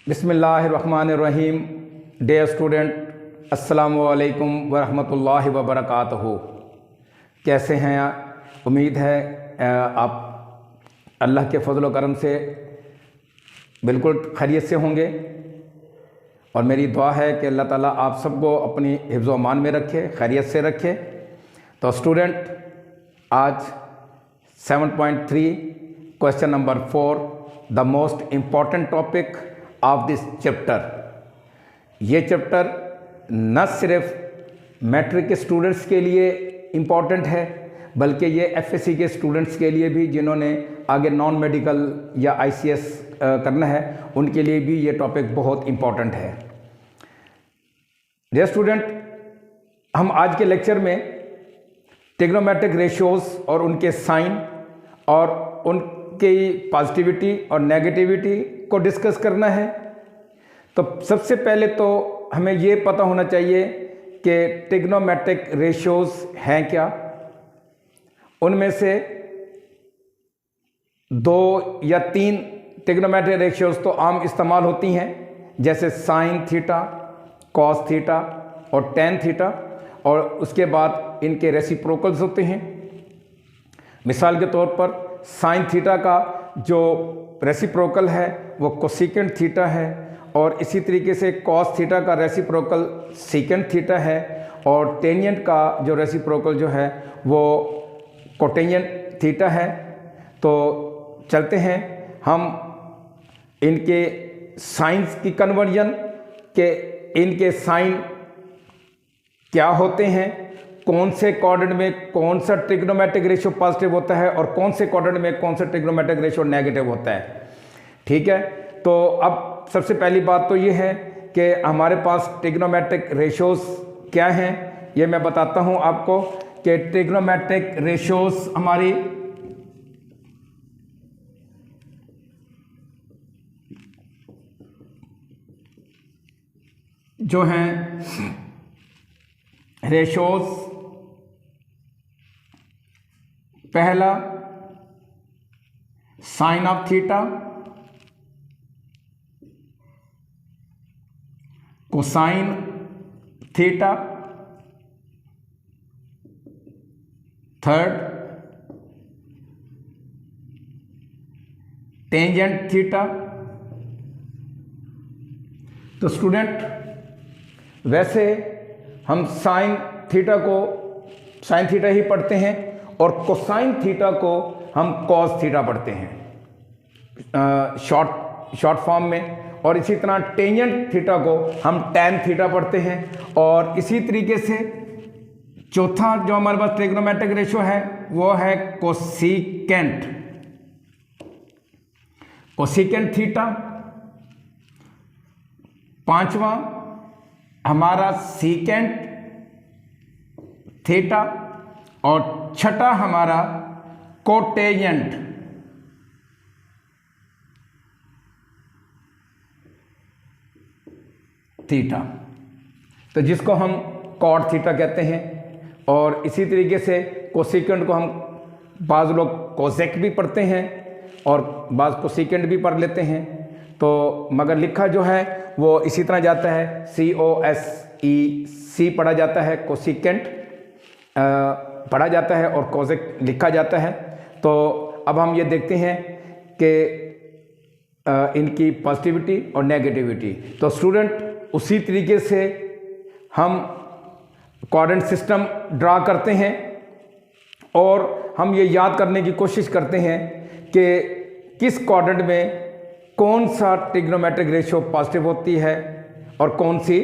बिस्मिल्लाहिर्रहमानिर्रहीम। Dear student, अस्सलामु अलैकुम वरहमतुल्लाहि वबरकातुहू। कैसे हैं आप? उम्मीद है आप अल्लाह के फजल व करम से बिल्कुल खैरियत से होंगे और मेरी दुआ है कि अल्लाह ताला आप सबको अपनी हिफ्ज़ व अमान में रखे, खैरियत से रखे। तो स्टूडेंट, आज 7.3 question number 4, the most important topic of this chapter. ये चैप्टर न सिर्फ मैट्रिक के स्टूडेंट्स के लिए इम्पॉर्टेंट है बल्कि ये एफएससी के स्टूडेंट्स के लिए भी, जिन्होंने आगे नॉन मेडिकल या आईसीएस करना है, उनके लिए भी ये टॉपिक बहुत इम्पॉर्टेंट है। डियर स्टूडेंट, हम आज के लेक्चर में ट्रिग्नोमेट्रिक रेशियोज और उनके साइन और उनकी पॉजिटिविटी और नेगेटिविटी को डिस्कस करना है। तो सबसे पहले तो हमें ये पता होना चाहिए कि ट्रिग्नोमेट्रिक रेशियोज हैं क्या। उनमें से 2 या 3 ट्रिग्नोमेट्रिक रेशियोज तो आम इस्तेमाल होती हैं, जैसे साइन थीटा, कॉस थीटा और टेन थीटा, और उसके बाद इनके रेसिप्रोकल्स होते हैं। मिसाल के तौर पर साइन थीटा का जो रेसिप्रोकल है वो कोसेकेंट थीटा है, और इसी तरीके से कॉस थीटा का रेसिप्रोकल सेकेंट थीटा है, और टेंजेंट का जो रेसिप्रोकल जो है वो कोटेंजेंट थीटा है। तो चलते हैं हम इनके साइंस की कन्वर्जन के, इनके साइन क्या होते हैं, कौन से क्वाड्रेंट में कौन सा ट्रिग्नोमेट्रिक रेशियो पॉजिटिव होता है और कौन से क्वाड्रेंट में कौन सा ट्रिग्नोमेट्रिक रेशियो नेगेटिव होता है। ठीक है, तो अब सबसे पहली बात तो ये है कि हमारे पास ट्रिग्नोमेट्रिक रेशियोज क्या हैं, ये मैं बताता हूं आपको कि ट्रिग्नोमेट्रिक रेशियोज हमारी जो हैं रेशियोज, पहला sine of theta, cosine theta, third tangent theta. तो स्टूडेंट, वैसे हम साइन थीटा को साइन थीटा ही पढ़ते हैं और कोसाइन थीटा को हम कॉस थीटा पढ़ते हैं शॉर्ट फॉर्म में, और इसी तरह टेंजेंट थीटा को हम टैन थीटा पढ़ते हैं। और इसी तरीके से चौथा जो हमारे पास ट्रिग्नोमेट्रिक रेशियो है वो है कोसेकेंट थीटा। पांचवा हमारा सीकेंट थीटा, और छठा हमारा कोटेंजेंट थीटा, तो जिसको हम कॉट थीटा कहते हैं। और इसी तरीके से कोसेकेंट को हम बाज़ लोग कोसेक भी पढ़ते हैं और बाज़ कोसेकेंट भी पढ़ लेते हैं, तो मगर लिखा जो है वो इसी तरह जाता है, COSEC पढ़ा जाता है, कोसेकेंट पढ़ा जाता है और कोसेक लिखा जाता है। तो अब हम ये देखते हैं कि इनकी पॉजिटिविटी और नेगेटिविटी। तो स्टूडेंट, उसी तरीके से हम क्वाड्रेंट सिस्टम ड्रा करते हैं और हम ये याद करने की कोशिश करते हैं कि किस क्वाड्रेंट में कौन सा ट्रिग्नोमेट्रिक रेशियो पॉजिटिव होती है और कौन सी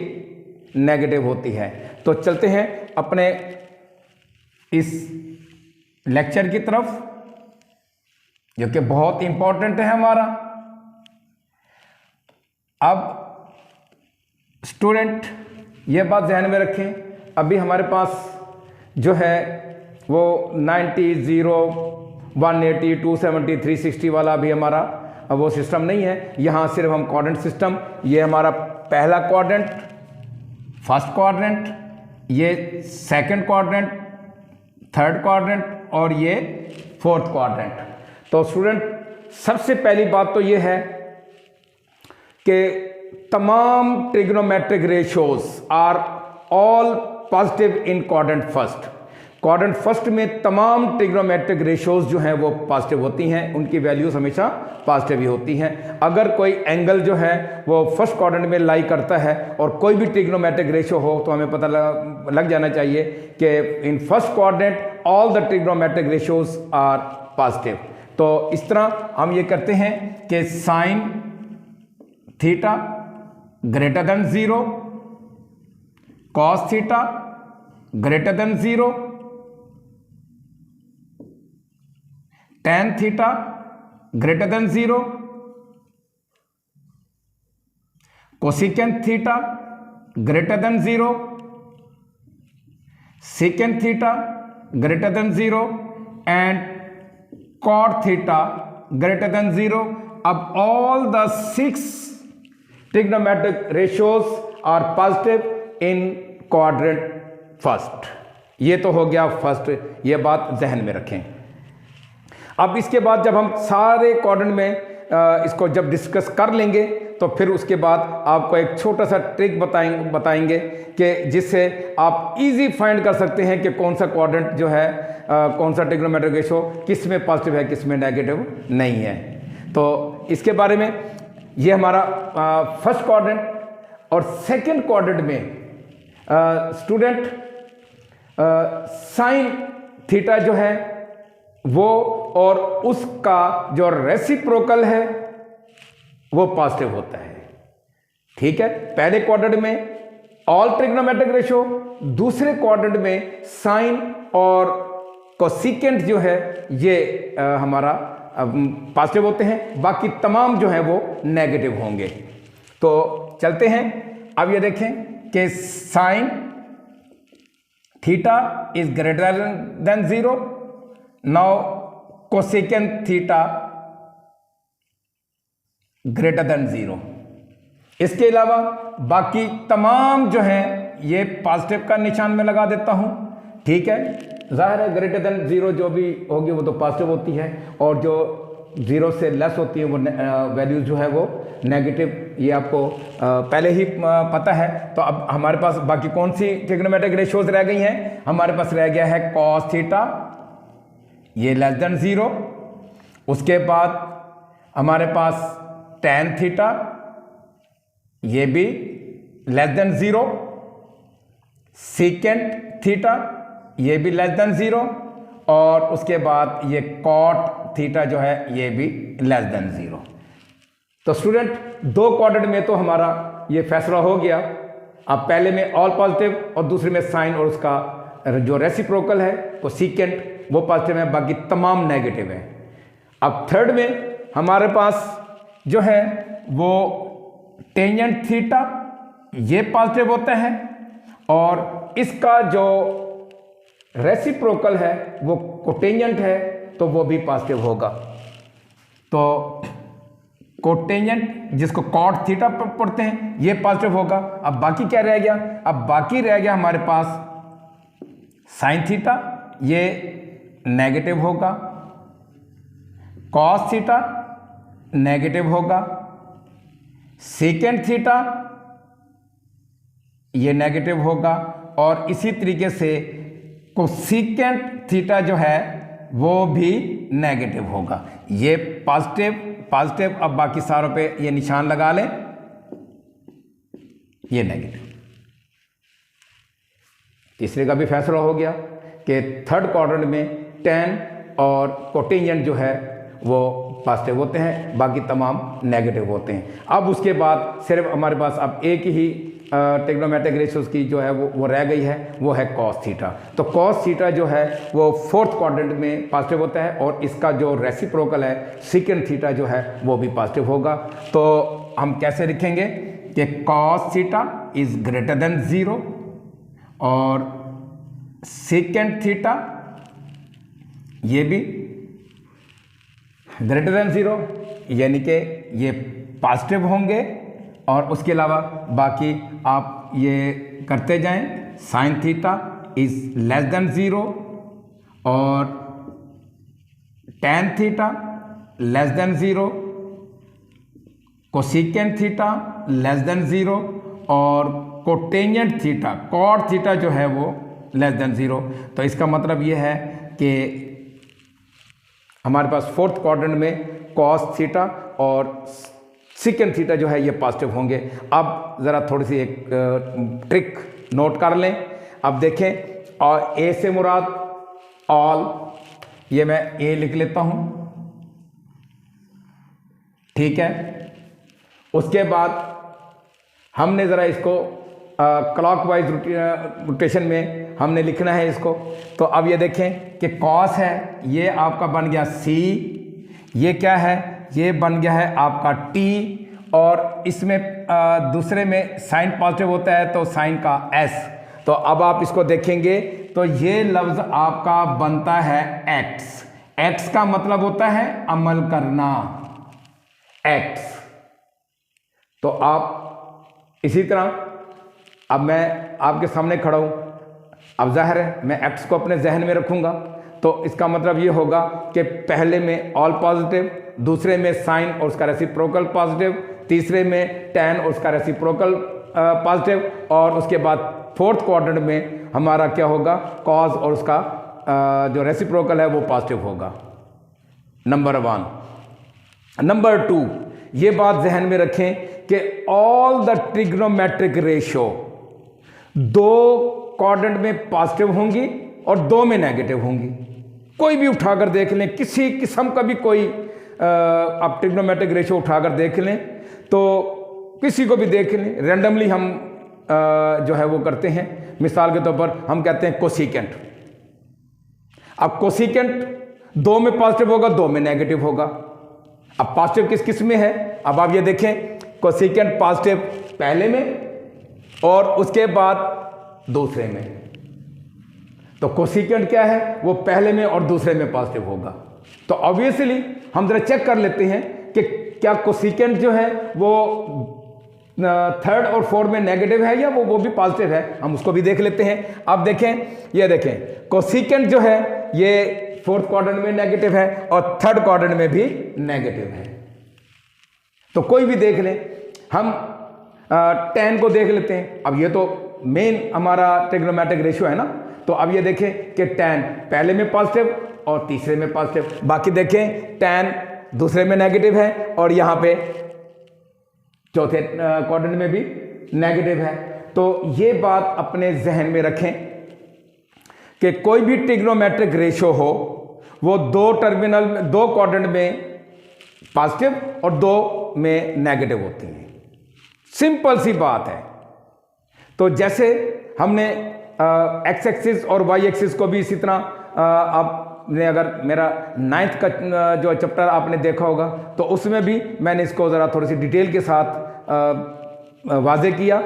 नेगेटिव होती है। तो चलते हैं अपने इस लेक्चर की तरफ, जो कि बहुत इंपॉर्टेंट है हमारा। अब स्टूडेंट, ये बात ध्यान में रखें, अभी हमारे पास जो है वो 90, 0, 180, 270, 360 वाला भी हमारा वो सिस्टम नहीं है। यहाँ सिर्फ हम क्वाड्रेंट सिस्टम, ये हमारा पहला क्वाड्रेंट, फर्स्ट क्वाड्रेंट, ये सेकंड क्वाड्रेंट, थर्ड क्वाड्रेंट और ये फोर्थ क्वाड्रेंट। तो स्टूडेंट, सबसे पहली बात तो ये है कि तमाम trigonometric ratios are all positive in quadrant first. Quadrant first में तमाम ट्रिग्नोमेट्रिक रेशियोज जो हैं वो पॉजिटिव होती हैं, उनकी वैल्यूज हमेशा पॉजिटिव ही होती हैं। अगर कोई एंगल जो है वो फर्स्ट क्वाड्रेंट में लाई करता है और कोई भी ट्रिग्नोमेट्रिक रेशियो हो तो हमें पता लग जाना चाहिए कि in first quadrant all the trigonometric ratios are positive. तो इस तरह हम ये करते हैं कि sine theta greater than 0, cos theta greater than 0, tan theta greater than 0, cosecant theta greater than 0, secant theta greater than 0 and cot theta greater than 0। अब all the 6 trigonometric ratios are positive in quadrant first. ये तो हो गया first, ये बात जहन में रखें। अब इसके बाद जब हम सारे क्वाड्रेंट में इसको जब डिस्कस कर लेंगे तो फिर उसके बाद आपको एक छोटा सा ट्रिक बताएंगे कि जिससे आप इजी फाइंड कर सकते हैं कि कौन सा क्वाड्रेंट जो है कौन सा ट्रिग्नोमेट्रिक रेशियो किस में पॉजिटिव है किस में नेगेटिव नहीं है। तो इसके बारे में ये हमारा फर्स्ट क्वाड्रेंट और सेकंड क्वाड्रेंट में स्टूडेंट साइन थीटा जो है वो और उसका जो रेसिप्रोकल है वो पॉजिटिव होता है। ठीक है, पहले क्वाड्रेंट में ऑल ट्रिग्नोमेट्रिक रेशियो, दूसरे क्वाड्रेंट में साइन और कोसिकेंट जो है ये हमारा पॉजिटिव होते हैं, बाकी तमाम जो है वो नेगेटिव होंगे। तो चलते हैं, अब ये देखें कि sine theta is greater than 0, now cosecant theta greater than 0। इसके अलावा बाकी तमाम जो हैं ये पॉजिटिव का निशान में लगा देता हूं। ठीक है, जाहिर है ग्रेटर देन 0 जो भी होगी वो तो पॉजिटिव होती है और जो 0 से लेस होती है वो वैल्यू जो है वो नेगेटिव, ये आपको पहले ही पता है। तो अब हमारे पास बाकी कौन सी ट्रिग्नोमेट्रिक रेशियोज रह गई हैं? हमारे पास रह गया है कॉस थीटा, ये लेस देन 0। उसके बाद हमारे पास tan थीटा, ये भी लेस देन 0। सेकेंट थीटा, ये भी लेस देन 0। और उसके बाद ये कॉट थीटा जो है ये भी लेस देन 0। तो स्टूडेंट दो क्वाड्रेंट में तो हमारा ये फैसला हो गया। अब पहले में ऑल पॉजिटिव और दूसरे में साइन और उसका जो रेसिप्रोकल है तो सीकेंट वो पॉजिटिव है, बाकी तमाम नेगेटिव है। अब थर्ड में हमारे पास जो है वो टेंजेंट थीटा, ये पॉजिटिव होता है और इसका जो रेसिप्रोकल है वो कोटेंजेंट है तो वो भी पॉजिटिव होगा। तो कोटेंजेंट जिसको कॉट थीटा पढ़ते हैं ये पॉजिटिव होगा। अब बाकी क्या रह गया? अब बाकी रह गया हमारे पास साइन थीटा, ये नेगेटिव होगा, कॉस थीटा नेगेटिव होगा, सेकेंड थीटा ये नेगेटिव होगा और इसी तरीके से कोसेकेंट थीटा जो है वो भी नेगेटिव होगा। ये पॉजिटिव। अब बाकी सारों पे ये निशान लगा लें, ये नेगेटिव। तीसरे का भी फैसला हो गया कि थर्ड क्वाड्रेंट में tan और कोटेंजेंट जो है वो पॉजिटिव होते हैं, बाकी तमाम नेगेटिव होते हैं। अब उसके बाद सिर्फ हमारे पास अब एक ही ट्रिग्नोमेट्रिक रेशियोज की जो है वो रह गई है, वो है कॉस थीटा। तो कॉस थीटा जो है वो फोर्थ क्वाड्रेंट में पॉजिटिव होता है और इसका जो रेसिप्रोकल है सेकेंड थीटा जो है वो भी पॉजिटिव होगा। तो हम कैसे लिखेंगे कि cos theta is greater than 0 और सेकेंड थीटा ये भी ग्रेटर देन 0, यानी कि ये पॉजिटिव होंगे। और उसके अलावा बाकी आप ये करते जाएं, sine theta is less than 0 और tan theta less than 0, cosecant theta less than 0 और कोटेंजेंट थीटा कॉट थीटा जो है वो लेस देन 0। तो इसका मतलब ये है कि हमारे पास फोर्थ क्वाड्रेंट में कॉस थीटा और सिकेंट थीटा जो है ये पॉजिटिव होंगे। अब ज़रा थोड़ी सी एक ट्रिक नोट कर लें। अब देखें, और ए से मुराद ऑल, ये मैं ए लिख लेता हूँ, ठीक है। उसके बाद हमने ज़रा इसको क्लॉकवाइज रोटेशन में हमने लिखना है इसको। तो अब ये देखें कि कॉस है, ये आपका बन गया सी, ये क्या है, ये बन गया है आपका टी, और इसमें दूसरे में साइन पॉजिटिव होता है तो साइन का एस। तो अब आप इसको देखेंगे तो ये लफ्ज़ आपका बनता है एक्स। एक्स का मतलब होता है अमल करना, एक्स। तो आप इसी तरह, अब मैं आपके सामने खड़ा हूं, अब जाहिर है मैं एक्स को अपने जहन में रखूंगा, तो इसका मतलब ये होगा कि पहले में ऑल पॉजिटिव, दूसरे में साइन और उसका रेसिप्रोकल पॉजिटिव, तीसरे में टैन और उसका रेसिप्रोकल पॉजिटिव, और उसके बाद फोर्थ क्वाड्रेंट में हमारा क्या होगा, कॉज और उसका जो रेसिप्रोकल है वो पॉजिटिव होगा। नंबर 1। नंबर 2, ये बात जहन में रखें कि all the trigonometric ratio 2 quadrant में पॉजिटिव होंगी और 2 में नेगेटिव होंगी। कोई भी उठाकर देख लें, किसी किस्म का भी कोई आप ट्रिग्नोमेट्रिक रेशियो उठाकर देख लें, तो किसी को भी देख लें, रैंडमली हम जो है वो करते हैं। मिसाल के तौर पर हम कहते हैं कोसिकेंट। अब कोसिकेंट 2 में पॉजिटिव होगा, 2 में नेगेटिव होगा। अब पॉजिटिव किस किस में है, अब आप ये देखें, कोसिकेंट पॉजिटिव पहले में और उसके बाद दूसरे में। तो कोसिकेंट क्या है, वो पहले में और दूसरे में पॉजिटिव होगा। तो ऑब्वियसली हम जरा चेक कर लेते हैं कि क्या कोसिकेंट जो है वो थर्ड और फोर्थ में नेगेटिव है या वो भी पॉजिटिव है। हम उसको भी देख लेते हैं। अब देखें, ये देखें, कोसिकेंट जो है ये फोर्थ क्वाड्रेंट में नेगेटिव है और थर्ड क्वाड्रेंट में भी नेगेटिव है। तो कोई भी देख लें, हम टैन को देख लेते हैं। अब ये तो मेन हमारा ट्रिग्नोमेट्रिक रेशियो है ना। तो अब ये देखें कि टैन पहले में पॉजिटिव और तीसरे में पॉजिटिव, बाकी देखें टैन दूसरे में नेगेटिव है और यहाँ पे चौथे क्वाड्रेंट में भी नेगेटिव है। तो ये बात अपने जहन में रखें कि कोई भी ट्रिग्नोमेट्रिक रेशियो हो वो 2 क्वाड्रेंट में पॉजिटिव और 2 में नेगेटिव होती है। सिंपल सी बात है। तो जैसे हमने एक्स एक्सिस और वाई एक्सिस को भी इसी तरह आपने अगर मेरा 9th का जो चैप्टर आपने देखा होगा तो उसमें भी मैंने इसको ज़रा थोड़ी सी डिटेल के साथ वाज़े किया।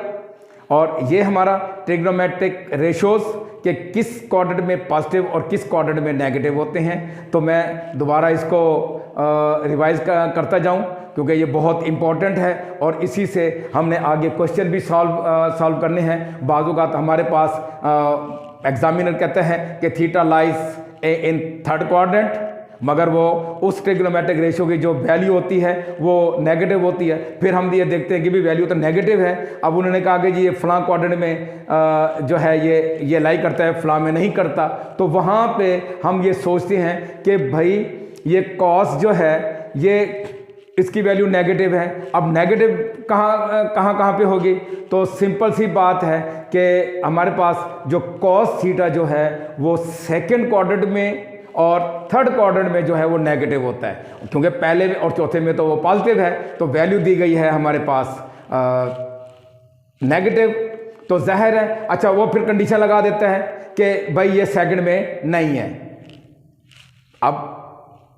और ये हमारा ट्रिग्नोमेट्रिक रेशियोज के किस क्वाड्रेंट में पॉजिटिव और किस क्वाड्रेंट में नेगेटिव होते हैं। तो मैं दोबारा इसको रिवाइज करता जाऊं क्योंकि ये बहुत इंपॉर्टेंट है और इसी से हमने आगे क्वेश्चन भी सॉल्व करने हैं। बाज़ औक़ात हमारे पास एग्जामिनर कहते हैं कि theta lies in third quadrant, मगर वो उस ट्रिग्नोमेट्रिक रेशियो की जो वैल्यू होती है वो नेगेटिव होती है। फिर हम ये देखते हैं कि भी वैल्यू तो नेगेटिव है। अब उन्होंने कहा कि जी ये फलां क्वाड्रेंट में जो है ये लाई करता है, फलां में नहीं करता। तो वहाँ पे हम ये सोचते हैं कि भाई ये कॉस जो है ये इसकी वैल्यू नेगेटिव है। अब नेगेटिव कहाँ पे होगी। तो सिंपल सी बात है कि हमारे पास जो कॉस थीटा जो है वो सेकंड क्वाड्रेंट में और थर्ड क्वाड्रेंट में जो है वो नेगेटिव होता है, क्योंकि पहले में और चौथे में तो वो पॉजिटिव है। तो वैल्यू दी गई है हमारे पास नेगेटिव। तो जाहिर है, अच्छा वो फिर कंडीशन लगा देता है कि भाई ये सेकंड में नहीं है। अब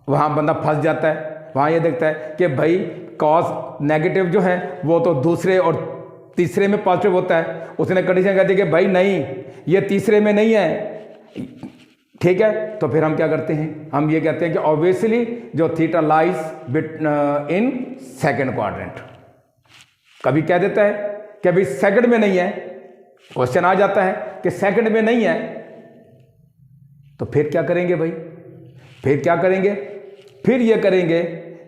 वहाँ बंदा फंस जाता है। वहाँ ये देखता है कि भाई कॉस नेगेटिव जो है वो तो दूसरे और तीसरे में पॉजिटिव होता है। उसने कंडीशन कहती है कि भाई नहीं, ये तीसरे में नहीं है। ठीक है, तो फिर हम क्या करते हैं, हम ये कहते हैं कि ऑब्वियसली जो theta lies in second quadrant. कभी कह देता है कि भाई सेकंड में नहीं है, क्वेश्चन आ जाता है कि सेकंड में नहीं है, तो फिर क्या करेंगे भाई, फिर क्या करेंगे, फिर ये करेंगे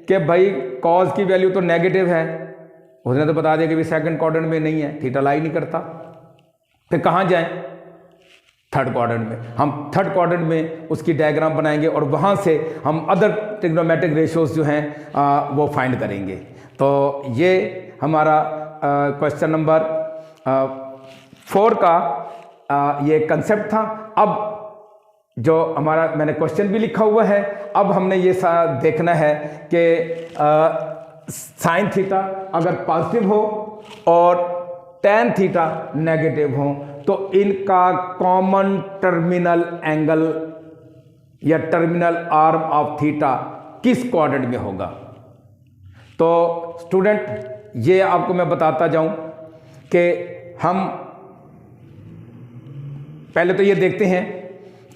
कि भाई कॉज की वैल्यू तो नेगेटिव है उसने तो बता दिया कि भी सेकंड क्वाड्रेंट में नहीं है, थीटा लाई नहीं करता। फिर कहाँ जाएं? थर्ड क्वाड्रेंट में। हम थर्ड क्वाड्रेंट में उसकी डायग्राम बनाएंगे और वहाँ से हम अदर ट्रिग्नोमेट्रिक रेशियोज जो हैं वो फाइंड करेंगे। तो ये हमारा क्वेश्चन नंबर 4 का ये कंसेप्ट था। अब जो हमारा मैंने क्वेश्चन भी लिखा हुआ है, अब हमने ये देखना है कि साइन थीटा अगर पॉजिटिव हो और टैन थीटा नेगेटिव हो तो इनका कॉमन टर्मिनल एंगल या टर्मिनल आर्म ऑफ थीटा किस क्वाड्रेंट में होगा। तो स्टूडेंट ये आपको मैं बताता जाऊं कि हम पहले तो ये देखते हैं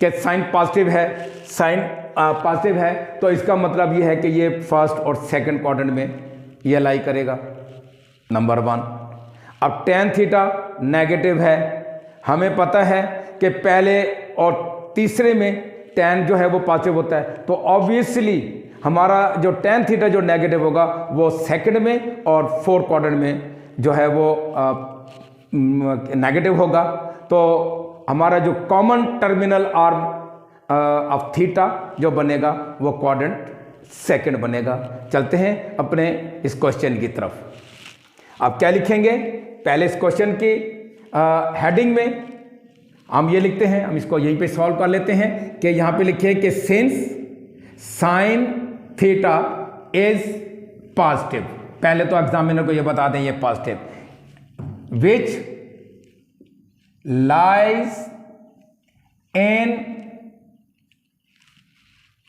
कि साइन पॉजिटिव है, साइन पॉजिटिव है तो इसका मतलब ये है कि ये फर्स्ट और सेकंड क्वाड्रेंट में ये लाई करेगा, नंबर 1। अब टैन थीटा नेगेटिव है, हमें पता है कि पहले और तीसरे में टैन जो है वो पॉजिटिव होता है, तो ऑब्वियसली हमारा जो टैन थीटा जो नेगेटिव होगा वो सेकंड में और फोर्थ क्वाड्रेंट में जो है वो नेगेटिव होगा। तो हमारा जो common terminal arm of theta जो बनेगा वो क्वाड्रेंट सेकंड बनेगा। चलते हैं अपने इस क्वेश्चन की तरफ। आप क्या लिखेंगे? पहले इस क्वेश्चन की हेडिंग में हम ये लिखते हैं, हम इसको यहीं पे सॉल्व कर लेते हैं कि यहाँ पे लिखे कि since sine theta is positive, पहले तो एग्जामिनर को ये बता दें ये पॉजिटिव, विच लाइज इन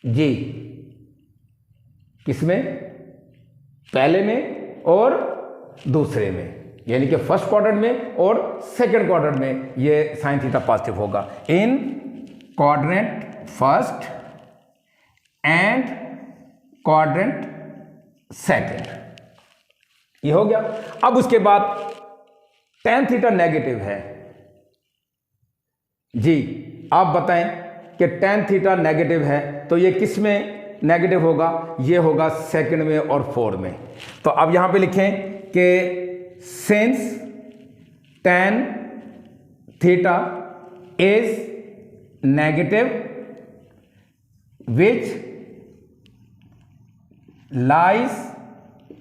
जी, किसमें? पहले में और दूसरे में, यानी कि फर्स्ट क्वाड्रेंट में और सेकंड क्वाड्रेंट में ये साइन थीटा पॉजिटिव होगा। इन quadrant first and quadrant second, ये हो गया। अब उसके बाद टैन थीटा नेगेटिव है जी, आप बताएं कि टैन थीटा नेगेटिव है तो ये किस में नेगेटिव होगा? ये होगा सेकंड में और फोर्थ में। तो अब यहां पे लिखें कि since tan theta is negative which lies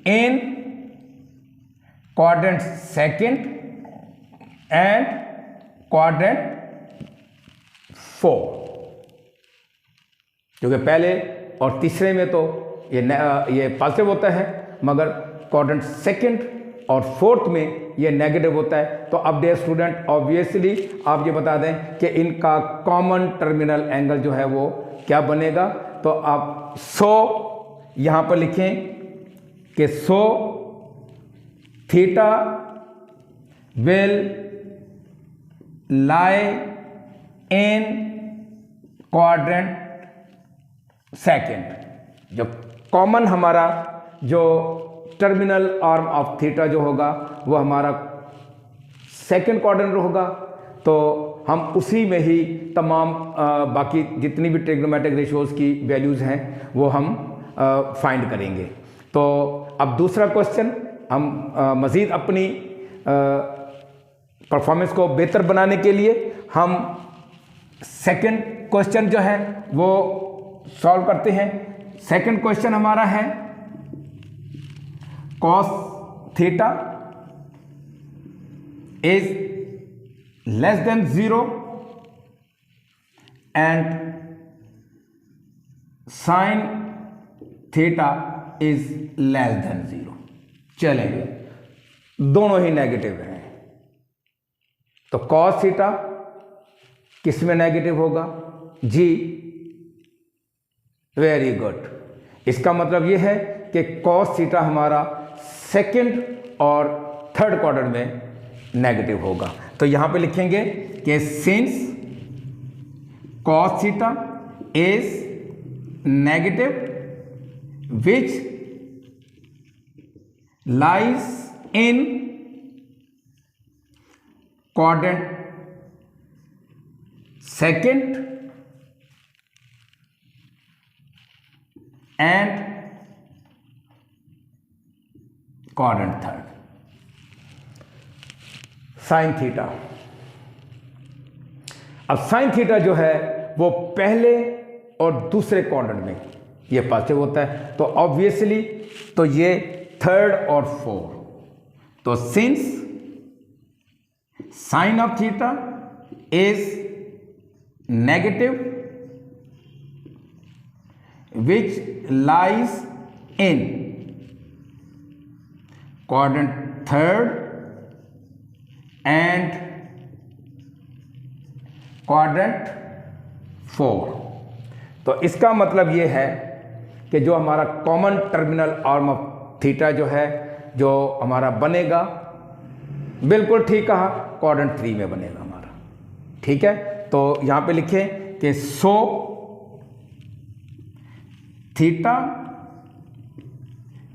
in quadrant second and quadrant 4, क्योंकि पहले और तीसरे में तो ये पॉजिटिव होता है मगर क्वाड्रेंट सेकंड और फोर्थ में ये नेगेटिव होता है। तो अब डियर स्टूडेंट ऑब्वियसली आप ये बता दें कि इनका कॉमन टर्मिनल एंगल जो है वो क्या बनेगा। तो आप 100 यहाँ पर लिखें कि 100 theta will lie in quadrant second. जो कॉमन हमारा जो टर्मिनल आर्म ऑफ थीटा जो होगा वो हमारा सेकंड क्वाड्रेंट होगा। तो हम उसी में ही तमाम बाकी जितनी भी ट्रिग्नोमेट्रिक रेशियोज की वैल्यूज़ हैं वो हम फाइंड करेंगे। तो अब दूसरा क्वेश्चन हम मज़ीद अपनी परफॉर्मेंस को बेहतर बनाने के लिए हम सेकंड क्वेश्चन जो है वो सॉल्व करते हैं। सेकंड क्वेश्चन हमारा है cos theta is less than 0 and sine theta is less than 0। चलेंगे, दोनों ही नेगेटिव हैं। तो cos थीटा किस में नेगेटिव होगा? जी, वेरी गुड। इसका मतलब यह है कि cos थीटा हमारा सेकंड और थर्ड क्वाड्रेंट में नेगेटिव होगा। तो यहां पे लिखेंगे कि since cos theta is negative which lies in quadrant second and quadrant third. Sine theta. अब साइन थीटा जो है वो पहले और दूसरे क्वाड्रेंट में ये पॉजिटिव होता है, तो ऑब्वियसली तो ये थर्ड और फोर्थ, तो since sign of theta is negative which lies in quadrant third and quadrant four, तो इसका मतलब ये है कि जो हमारा common terminal arm of theta जो है जो हमारा बनेगा, बिल्कुल ठीक कहा, क्वाड्रेंट 3 में बनेगा हमारा। ठीक है, तो यहां पे लिखें कि so theta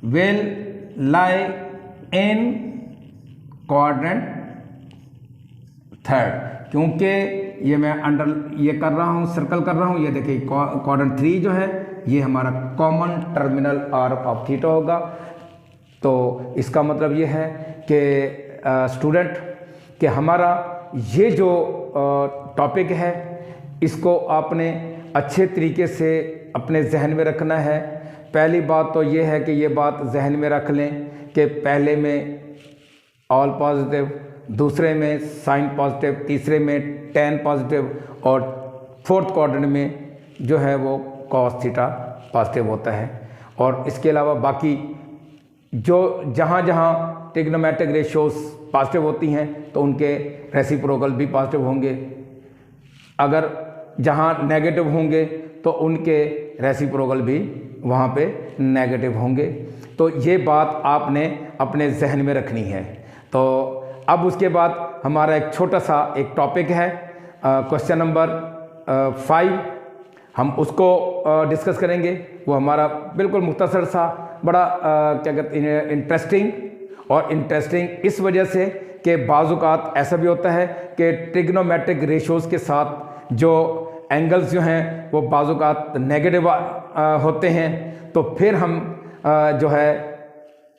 will lie in quadrant third, क्योंकि ये मैं ये कर रहा हूं, सर्कल कर रहा हूं, ये देखिए क्वाड्रेंट 3 जो है ये हमारा common terminal arm of theta होगा। तो इसका मतलब ये है कि स्टूडेंट कि हमारा ये जो टॉपिक है इसको आपने अच्छे तरीके से अपने जहन में रखना है। पहली बात तो ये है कि ये बात जहन में रख लें कि पहले में ऑल पॉजिटिव, दूसरे में साइन पॉजिटिव, तीसरे में टेन पॉजिटिव और फोर्थ क्वाड्रेंट में जो है वो कॉस थीटा पॉजिटिव होता है। और इसके अलावा बाकी जो जहाँ जहाँ ट्रिग्नोमेट्रिक रेशियोज पॉजिटिव होती हैं तो उनके रेसिप्रोकल भी पॉजिटिव होंगे, अगर जहाँ नेगेटिव होंगे तो उनके रेसिप्रोकल भी वहाँ पे नेगेटिव होंगे। तो ये बात आपने अपने जहन में रखनी है। तो अब उसके बाद हमारा एक छोटा सा एक टॉपिक है क्वेश्चन नंबर 5, हम उसको डिस्कस करेंगे। वो हमारा बिल्कुल मुख्तसर सा बड़ा क्या कहते हैं इंटरेस्टिंग, और इंटरेस्टिंग इस वजह से कि बाज़-औक़ात ऐसा भी होता है कि ट्रिग्नोमेट्रिक रेशियोज़ के साथ जो एंगल्स जो हैं वो बाज़-औक़ात नेगेटिव होते हैं। तो फिर हम जो है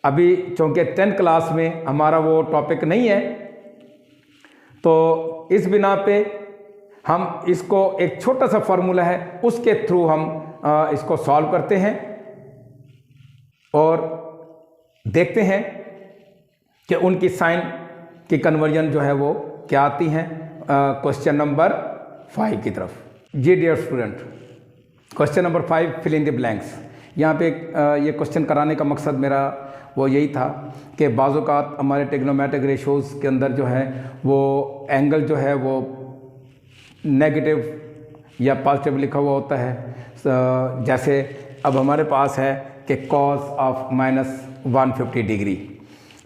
अभी चूँकि 10th क्लास में हमारा वो टॉपिक नहीं है, तो इस बिना पे हम इसको एक छोटा सा फार्मूला है उसके थ्रू हम इसको सॉल्व करते हैं और देखते हैं कि उनकी साइन की कन्वर्जन जो है वो क्या आती हैं क्वेश्चन नंबर 5 की तरफ। जी dear student, question number 5 fill in the blanks. यहाँ पे ये क्वेश्चन कराने का मकसद मेरा वो यही था कि बाज़-औक़ात हमारे ट्रिग्नोमेट्रिक रेशियोज़ के अंदर जो है वो एंगल जो है वो नेगेटिव या पॉजिटिव लिखा हुआ होता है। जैसे अब हमारे पास है कि कॉस ऑफ -150 डिग्री,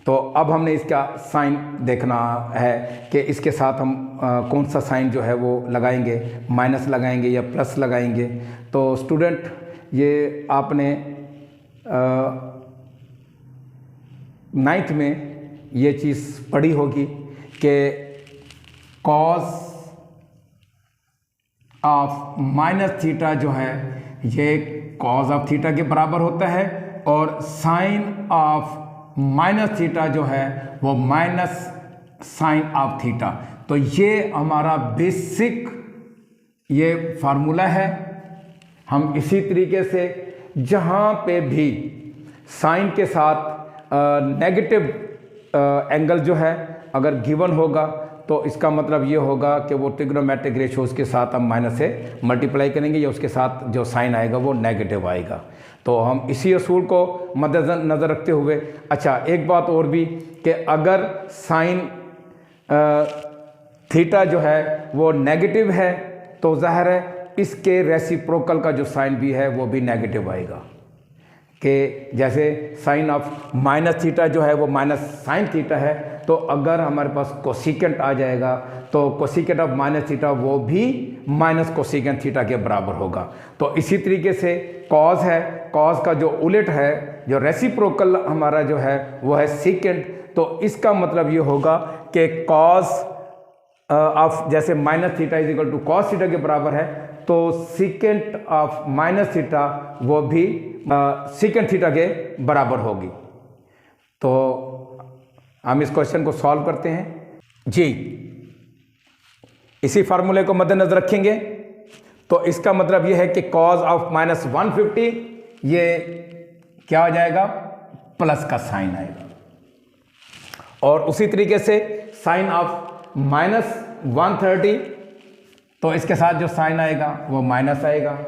तो अब हमने इसका साइन देखना है कि इसके साथ हम कौन सा साइन जो है वो लगाएंगे, माइनस लगाएंगे या प्लस लगाएंगे। तो स्टूडेंट ये आपने 9th में ये चीज़ पढ़ी होगी कि कॉस ऑफ -थीटा जो है ये कॉस ऑफ थीटा के बराबर होता है, और साइन ऑफ -थीटा जो है वो माइनस साइन ऑफ थीटा। तो ये हमारा बेसिक ये फार्मूला है। हम इसी तरीके से जहाँ पे भी साइन के साथ नेगेटिव एंगल जो है अगर गिवन होगा तो इसका मतलब ये होगा कि वो ट्रिग्नोमेट्रिक रेशियोज़ के साथ हम माइनस से मल्टीप्लाई करेंगे या उसके साथ जो साइन आएगा वो नेगेटिव आएगा। तो हम इसी असूल को मद्देनज़र रखते हुए, अच्छा एक बात और भी कि अगर साइन थीटा जो है वो नेगेटिव है तो ज़ाहिर है इसके रेसिप्रोकल का जो साइन भी है वो भी नेगेटिव आएगा। कि जैसे साइन ऑफ -थीटा जो है वो माइनस साइन थीटा है, तो अगर हमारे पास कोसिकेंट आ जाएगा तो कोसिकेंट ऑफ -थीटा वो भी माइनस कोसिकेंट थीटा के बराबर होगा। तो इसी तरीके से कॉस है, कॉस का जो उलट है, जो रेसिप्रोकल हमारा जो है वो है सीकेंट। तो इसका मतलब ये होगा कि कॉस ऑफ जैसे -theta is equal to cos theta के बराबर है, तो सीकेंट ऑफ -थीटा वो भी सीकेंट थीटा के बराबर होगी। तो हम इस क्वेश्चन को सॉल्व करते हैं। जी, इसी फार्मूले को मद्देनजर रखेंगे तो इसका मतलब यह है कि cos ऑफ -150 ये क्या हो जाएगा, प्लस का साइन आएगा, और उसी तरीके से साइन ऑफ -130 तो इसके साथ जो साइन आएगा वो माइनस आएगा।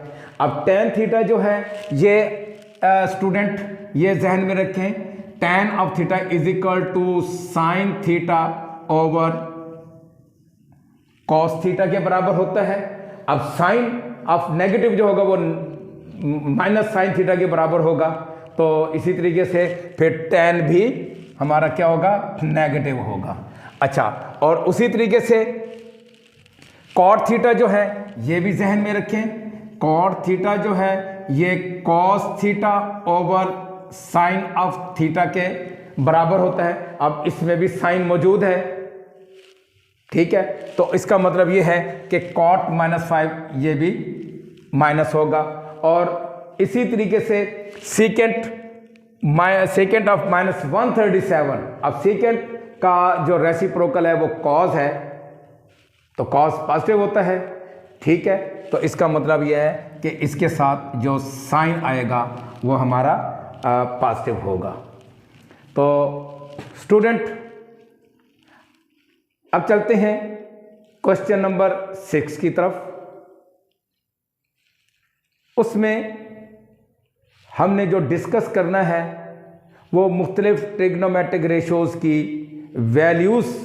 अब tan थीटा जो है ये स्टूडेंट ये जहन में रखें, tan of theta is equal to sine theta over cos theta के बराबर होता है। अब साइन ऑफ नेगेटिव जो होगा वो माइनस साइन थीटा के बराबर होगा, तो इसी तरीके से फिर tan भी हमारा क्या होगा, नेगेटिव होगा। अच्छा, और उसी तरीके से कॉट थीटा जो है ये भी जहन में रखें, कॉट थीटा जो है ये cos theta over sine of theta के बराबर होता है। अब इसमें भी साइन मौजूद है, ठीक है, तो इसका मतलब ये है कि cot -5 ये भी माइनस होगा। और इसी तरीके से सेकेंड ऑफ -137, अब सेकेंड का जो रेसिप्रोकल है वो कॉस है, तो कॉस पॉजिटिव होता है, ठीक है, तो इसका मतलब यह है कि इसके साथ जो साइन आएगा वो हमारा पॉजिटिव होगा। तो स्टूडेंट अब चलते हैं क्वेश्चन नंबर 6 की तरफ। उसमें हमने जो डिस्कस करना है वो मुख्तलिफ ट्रिग्नोमेट्रिक रेशोज़ की वैल्यूज़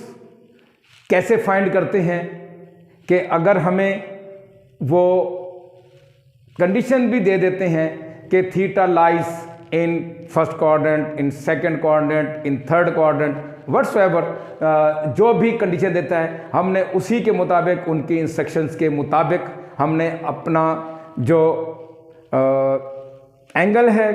कैसे फाइंड करते हैं, कि अगर हमें वो कंडीशन भी दे देते हैं कि theta lies in first quadrant, in second quadrant, in third quadrant, whatsoever जो भी कंडीशन देता है हमने उसी के मुताबिक, उनकी इंस्ट्रक्शंस के मुताबिक हमने अपना जो एंगल है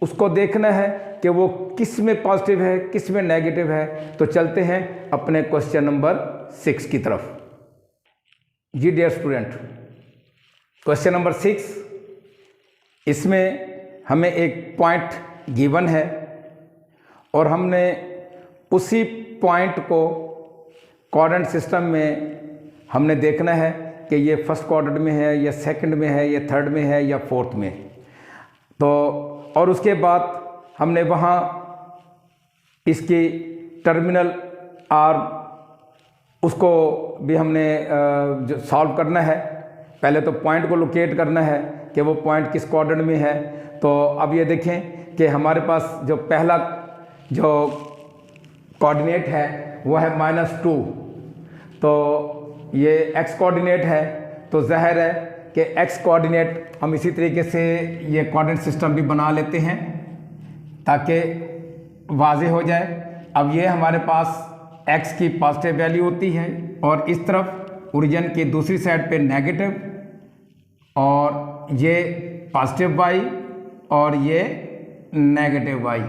उसको देखना है कि वो किस में पॉजिटिव है, किस में नेगेटिव है। तो चलते हैं अपने क्वेश्चन नंबर 6 की तरफ। जी डियर स्टूडेंट, क्वेश्चन नंबर 6, इसमें हमें एक पॉइंट गिवन है और हमने उसी पॉइंट को कोऑर्डिनेट सिस्टम में हमने देखना है कि ये फर्स्ट क्वाड्रेंट में है, या सेकंड में है, या थर्ड में है, या फोर्थ में। तो और उसके बाद हमने वहाँ इसकी टर्मिनल आर्म उसको भी हमने जो सॉल्व करना है। पहले तो पॉइंट को लोकेट करना है कि वो पॉइंट किस क्वाड्रेंट में है। तो अब ये देखें कि हमारे पास जो पहला जो कोऑर्डिनेट है वो है -2, तो ये x कोऑर्डिनेट है, तो ज़ाहिर है कि x कोऑर्डिनेट हम इसी तरीके से ये कोऑर्डिनेट सिस्टम भी बना लेते हैं ताकि वाज़ेह हो जाए। अब ये हमारे पास x की पॉजिटिव वैल्यू होती है और इस तरफ ओरिजिन की दूसरी साइड पे नेगेटिव, और ये पॉजिटिव y और ये नेगेटिव y।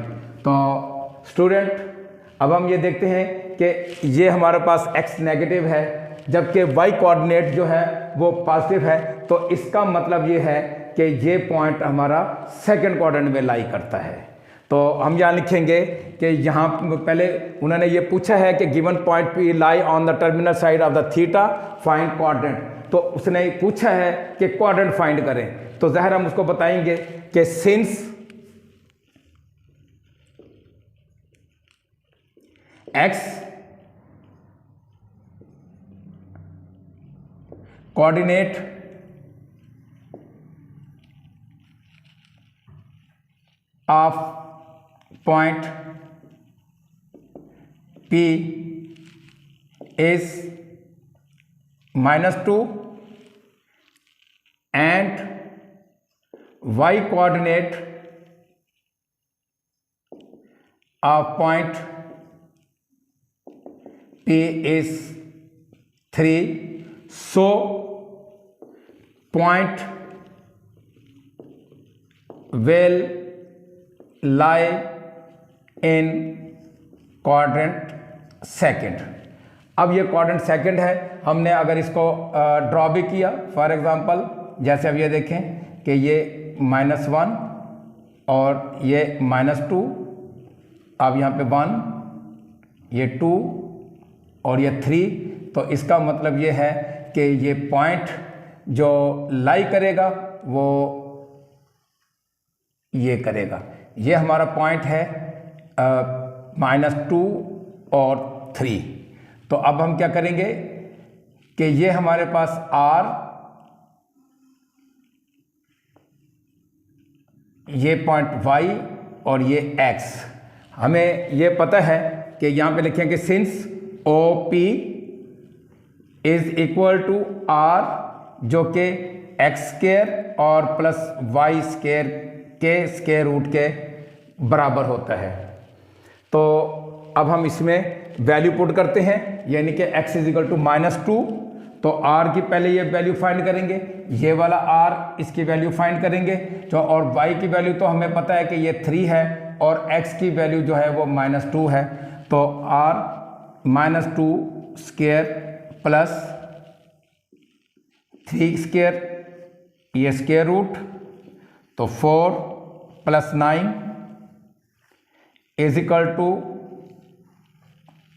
तो स्टूडेंट अब हम ये देखते हैं कि ये हमारे पास x नेगेटिव है जबकि y कोऑर्डिनेट जो है वो पॉजिटिव है, तो इसका मतलब ये है कि ये पॉइंट हमारा सेकंड क्वाड्रेंट में लाई करता है। तो हम यहाँ लिखेंगे कि यहाँ पहले उन्होंने ये पूछा है कि given point P lie on the terminal side of the theta find quadrant, तो उसने पूछा है कि क्वाड्रेंट फाइंड करें। तो ज़ाहिर हम उसको बताएंगे कि since x coordinate of point P is -2 and y coordinate of point P is 3, so point will lie in quadrant second. अब ये क्वाड्रेंट सेकंड है, हमने अगर इसको ड्रॉ भी किया फॉर एग्जांपल, जैसे अब ये देखें कि ये -1 और ये -2, अब यहाँ पे 1, ये 2 और ये 3, तो इसका मतलब ये है कि ये पॉइंट जो लाई करेगा वो ये करेगा, ये हमारा पॉइंट है -2 और 3। तो अब हम क्या करेंगे कि ये हमारे पास R, ये पॉइंट Y और ये X, हमें ये पता है कि यहाँ पे लिखेंगे since OP is equal to R, जो कि x² और +y² के स्क्वायर रूट के बराबर होता है। तो अब हम इसमें वैल्यू पुट करते हैं, यानी कि x इज इक्वल टू -2, तो r की पहले ये वैल्यू फाइंड करेंगे, ये वाला r इसकी वैल्यू फाइंड करेंगे जो, और y की वैल्यू तो हमें पता है कि ये 3 है और x की वैल्यू जो है वो -2 है। तो r -2² प्लस 3² ये स्क्वायर रूट, तो 4 + 9 इज इक्वल टू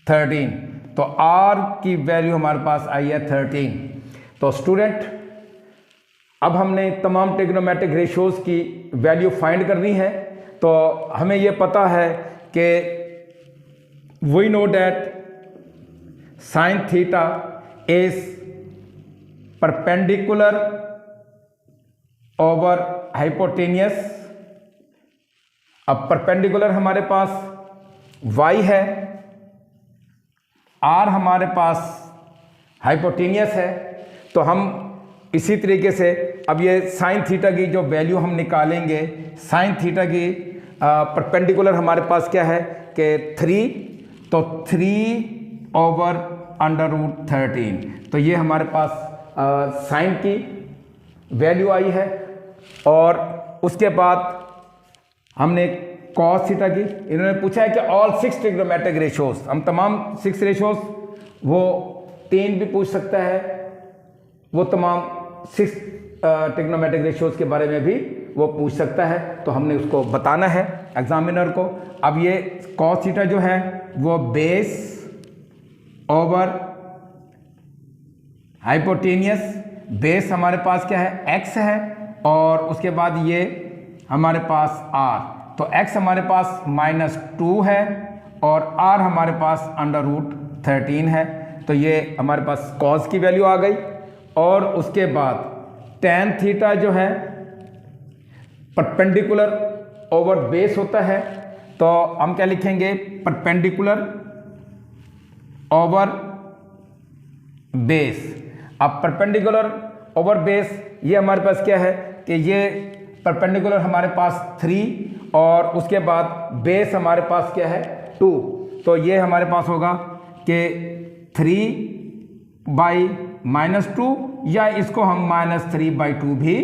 13। तो r की वैल्यू हमारे पास आई है 13। तो स्टूडेंट, अब हमने तमाम ट्रिग्नोमेट्रिक रेशियोज की वैल्यू फाइंड करनी है। तो हमें यह पता है कि we know that sin theta is perpendicular over hypotenuse. अब परपेंडिकुलर हमारे पास y है, r हमारे पास हाइपोटेनियस है, तो हम इसी तरीके से अब ये साइन थीटा की जो वैल्यू हम निकालेंगे, साइन थीटा की परपेंडिकुलर हमारे पास क्या है कि 3, तो 3/√13, तो ये हमारे पास साइन की वैल्यू आई है। और उसके बाद हमने कॉस थीटा की, इन्होंने पूछा है कि ऑल 6 ट्रिग्नोमेट्रिक रेशियोज, हम तमाम 6 रेशियोज, वो 3 भी पूछ सकता है, वो तमाम 6 ट्रिग्नोमेट्रिक रेशियोज के बारे में भी वो पूछ सकता है, तो हमने उसको बताना है एग्जामिनर को। अब ये कॉस थीटा जो है वो बेस ओवर हाइपोटेनियस, बेस हमारे पास क्या है x है, और उसके बाद ये हमारे पास r, तो x हमारे पास -2 है और r हमारे पास √13 है, तो ये हमारे पास कॉस की वैल्यू आ गई। और उसके बाद tan थीटा जो है परपेंडिकुलर ओवर बेस होता है, तो हम क्या लिखेंगे, परपेंडिकुलर ओवर बेस। अब परपेंडिकुलर ओवर बेस ये हमारे पास क्या है कि ये परपेंडिकुलर हमारे पास 3 और उसके बाद बेस हमारे पास क्या है 2, तो ये हमारे पास होगा कि 3/-2, या इसको हम -3/2 भी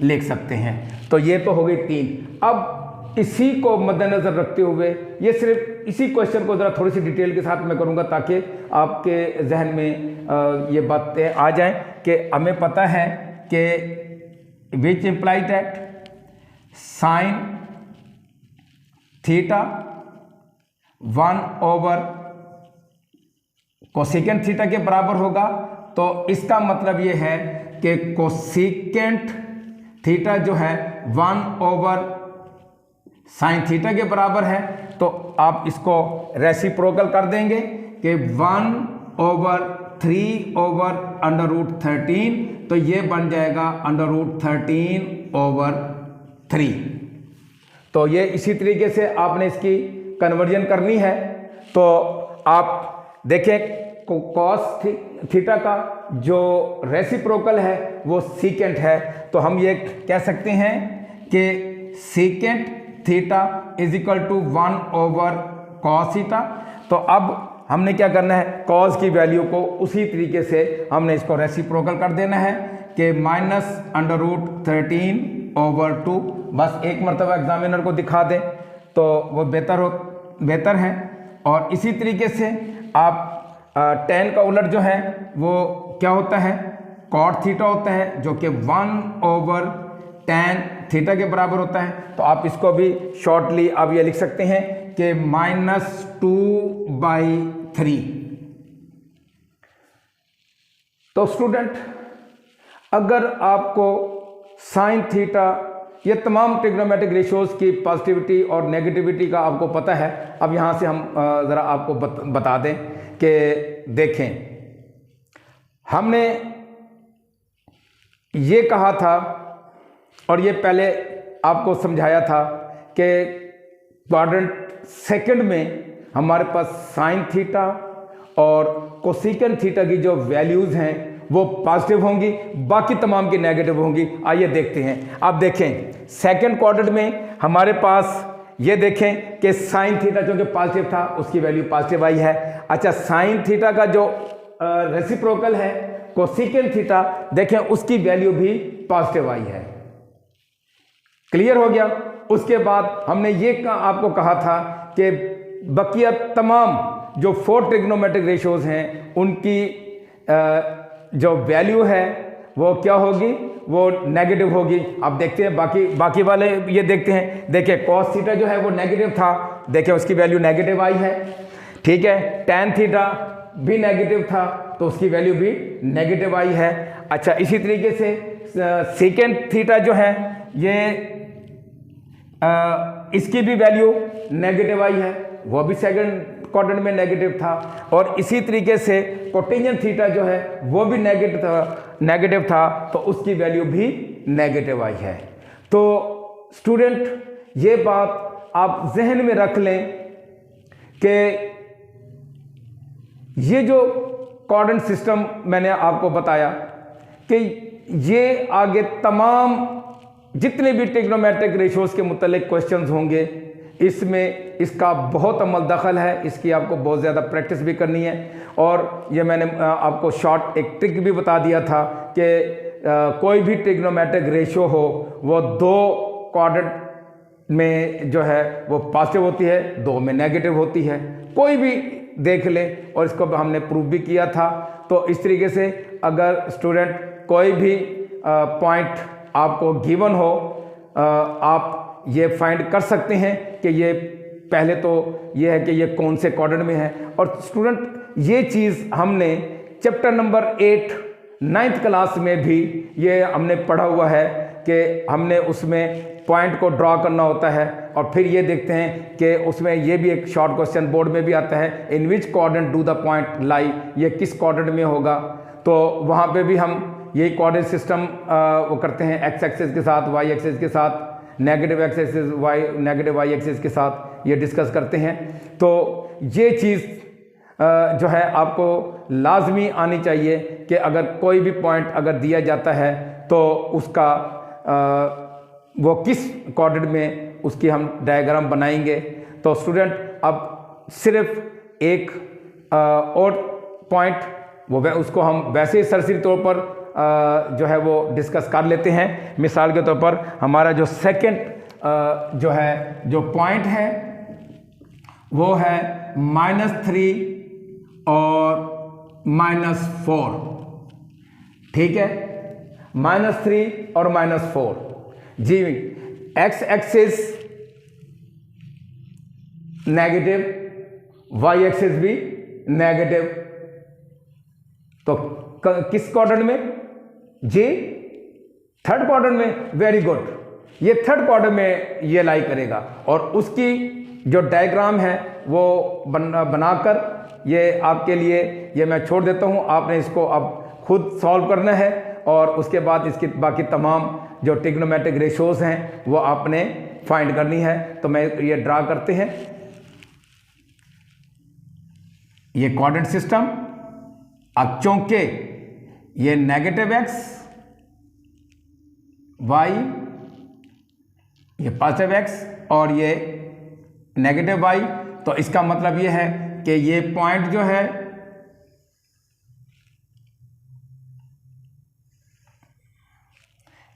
लिख सकते हैं। तो ये तो हो गई 3। अब इसी को मद्देनजर रखते हुए ये सिर्फ इसी क्वेश्चन को ज़रा थोड़ी सी डिटेल के साथ मैं करूँगा ताकि आपके जहन में ये बातें आ जाएं कि हमें पता है कि which imply that sine theta cosecant theta के बराबर होगा। तो इसका मतलब ये है कि कोसेकेंट थीटा जो है 1/साइन थीटा के बराबर है, तो आप इसको रेसिप्रोकल कर देंगे कि 1/3/√13, तो ये बन जाएगा √13/3। तो ये इसी तरीके से आपने इसकी कन्वर्जन करनी है। तो आप देखें कॉस थीटा का जो रेसिप्रोकल है वो सीकेंट है, तो हम ये कह सकते हैं कि secant theta is equal to 1/cos theta. तो अब हमने क्या करना है, कॉस की वैल्यू को उसी तरीके से हमने इसको रेसिप्रोकल कर देना है कि -√13/2। बस एक मरतबा एग्जामिनर को दिखा दें तो वो बेहतर है। और इसी तरीके से आप tan का उलट जो है वो क्या होता है, cot थीटा होता है, जो कि 1/tan थीटा के बराबर होता है। तो आप इसको भी शॉर्टली आप ये लिख सकते हैं कि -2/3 तो स्टूडेंट, अगर आपको साइन थीटा, ये तमाम ट्रिग्नोमेट्रिक रेशियोज की पॉजिटिविटी और नेगेटिविटी का आपको पता है, अब यहाँ से हम ज़रा आपको बता दें कि देखें, हमने ये कहा था और ये पहले आपको समझाया था कि क्वाड्रेंट सेकंड में हमारे पास साइन थीटा और कोसेकेंट थीटा की जो वैल्यूज़ हैं वो पॉजिटिव होंगी, बाकी तमाम की नेगेटिव होंगी। आइए देखते हैं। आप देखें सेकंड क्वाड्रेंट में हमारे पास ये देखें कि साइन थीटा जो पॉजिटिव था उसकी वैल्यू पॉजिटिव आई है। अच्छा, साइन थीटा का जो रेसिप्रोकल है कोसेकेंट थीटा, देखें उसकी वैल्यू भी पॉजिटिव आई है। क्लियर हो गया। उसके बाद हमने ये आपको कहा था कि बकिया तमाम जो 4 ट्रिग्नोमेट्रिक रेशियोज हैं उनकी जो वैल्यू है वो क्या होगी, वो नेगेटिव होगी। अब देखते हैं बाकी वाले, ये देखते हैं। देखिए कॉस थीटा जो है वो नेगेटिव था, देखिए उसकी वैल्यू नेगेटिव आई है। ठीक है, टैन थीटा भी नेगेटिव था तो उसकी वैल्यू भी नेगेटिव आई है। अच्छा, इसी तरीके से सेकेंड थीटा जो है ये इसकी भी वैल्यू नेगेटिव आई है, वो भी सेकंड क्वाड्रेंट में नेगेटिव था। और इसी तरीके से कोटेंजेंट थीटा जो है वो भी नेगेटिव था तो उसकी वैल्यू भी नेगेटिव आई है। तो स्टूडेंट, ये बात आप जहन में रख लें कि ये जो क्वाड्रेंट सिस्टम मैंने आपको बताया कि ये आगे तमाम जितने भी ट्रिग्नोमेट्रिक रेशियोज के मुतालिक क्वेश्चंस होंगे इसमें इसका बहुत अमल दखल है, इसकी आपको बहुत ज़्यादा प्रैक्टिस भी करनी है। और ये मैंने आपको शॉर्ट एक ट्रिक भी बता दिया था कि कोई भी ट्रिग्नोमेट्रिक रेशियो हो वो 2 क्वाड्रेंट में जो है वो पॉजिटिव होती है, 2 में नेगेटिव होती है। कोई भी देख लें, और इसको हमने प्रूव भी किया था। तो इस तरीके से अगर स्टूडेंट कोई भी पॉइंट आपको गिवन हो, आप ये फाइंड कर सकते हैं कि ये पहले तो ये है कि ये कौन से क्वाड्रेंट में है। और स्टूडेंट, ये चीज़ हमने चैप्टर नंबर 8 9th क्लास में भी ये हमने पढ़ा हुआ है कि हमने उसमें पॉइंट को ड्रॉ करना होता है। और फिर ये देखते हैं कि उसमें ये भी एक शॉर्ट क्वेश्चन बोर्ड में भी आता है, in which quadrant do the point lie, ये किस क्वाड्रेंट में होगा। तो वहाँ पे भी हम यही कोऑर्डिनेट सिस्टम वो करते हैं, एक्स एक्सिस के साथ, वाई एक्सिस के साथ, negative X axis negative Y axis के साथ ये डिस्कस करते हैं। तो ये चीज़ जो है आपको लाजमी आनी चाहिए कि अगर कोई भी पॉइंट अगर दिया जाता है तो उसका वो किस कोऑर्डिनेट में उसकी हम डायग्राम बनाएंगे। तो स्टूडेंट, अब सिर्फ एक और पॉइंट वो उसको हम वैसे ही सरसरी तौर पर जो है वो डिस्कस कर लेते हैं। मिसाल के तौर पर हमारा जो सेकंड जो है जो पॉइंट है वो है -3 और -4। ठीक है, -3 और -4 जी। X axis negative, Y axis भी नेगेटिव। तो किस क्वाड्रेंट में जी? थर्ड क्वाड्रेंट में। वेरी गुड, ये थर्ड क्वाड्रेंट में ये लाई करेगा। और उसकी जो डायग्राम है वो बनाकर ये आपके लिए ये मैं छोड़ देता हूँ, आपने इसको अब खुद सॉल्व करना है। और उसके बाद इसकी बाकी तमाम जो ट्रिग्नोमेट्रिक रेशियोज हैं वो आपने फाइंड करनी है। तो मैं ये ड्रा करते हैं, ये क्वाड्रेंट सिस्टम। अब चूंकि ये नेगेटिव एक्स वाई, ये पॉजिटिव एक्स और ये नेगेटिव वाई, तो इसका मतलब ये है कि ये पॉइंट जो है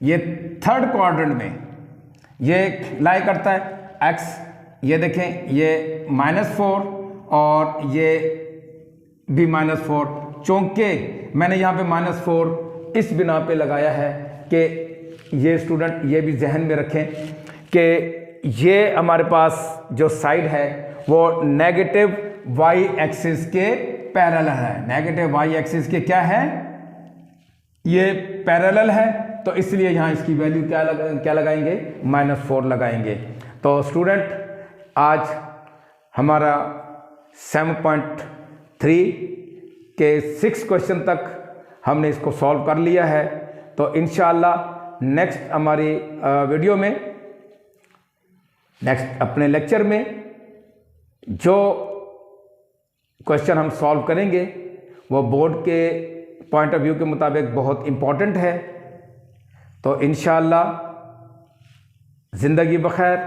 ये थर्ड क्वाड्रेंट में ये लाई करता है। एक्स ये देखें, ये -4 और ये भी -4। चूंकि मैंने यहाँ पे -4 इस बिना पे लगाया है कि ये स्टूडेंट ये भी जहन में रखें कि ये हमारे पास जो साइड है वो नेगेटिव वाई एक्सिस के पैरेलल है। नेगेटिव वाई एक्सिस के क्या है? ये पैरेलल है तो इसलिए यहाँ इसकी वैल्यू क्या लगाएंगे, -4 लगाएंगे। तो स्टूडेंट आज हमारा 7.3 के 6 क्वेश्चन तक हमने इसको सॉल्व कर लिया है। तो इंशाअल्लाह नेक्स्ट हमारी वीडियो में, नेक्स्ट अपने लेक्चर में जो क्वेश्चन हम सॉल्व करेंगे वो बोर्ड के पॉइंट ऑफ व्यू के मुताबिक बहुत इम्पॉर्टेंट है। तो इंशाअल्लाह ज़िंदगी बखैर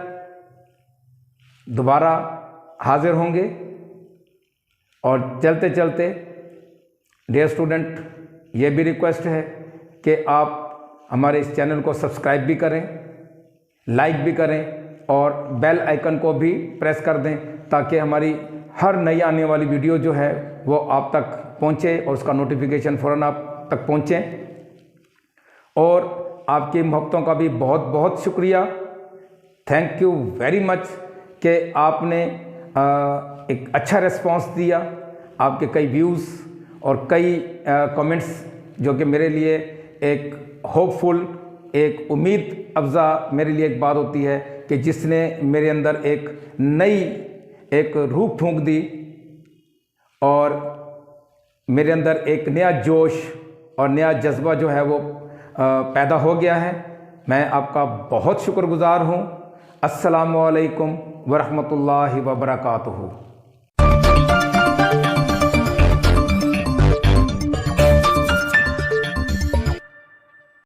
दोबारा हाजिर होंगे। और चलते चलते डियर स्टूडेंट, ये भी रिक्वेस्ट है कि आप हमारे इस चैनल को सब्सक्राइब भी करें, लाइक भी करें और बेल आइकन को भी प्रेस कर दें ताकि हमारी हर नई आने वाली वीडियो जो है वो आप तक पहुंचे और उसका नोटिफिकेशन फ़ौरन आप तक पहुंचे। और आपकी मोहब्बतों का भी बहुत बहुत शुक्रिया, थैंक यू वेरी मच कि आपने एक अच्छा रिस्पांस दिया। आपके कई व्यूज़ और कई कमेंट्स जो कि मेरे लिए एक होपफुल, एक उम्मीद अफ़ज़ा मेरे लिए एक बात होती है कि जिसने मेरे अंदर एक नई एक रूह फूंक दी और मेरे अंदर एक नया जोश और नया जज्बा जो है वो पैदा हो गया है। मैं आपका बहुत शुक्रगुज़ार हूँ। अस्सलामु अलैकुम वरहमतुल्लाहि वबरकातुहू।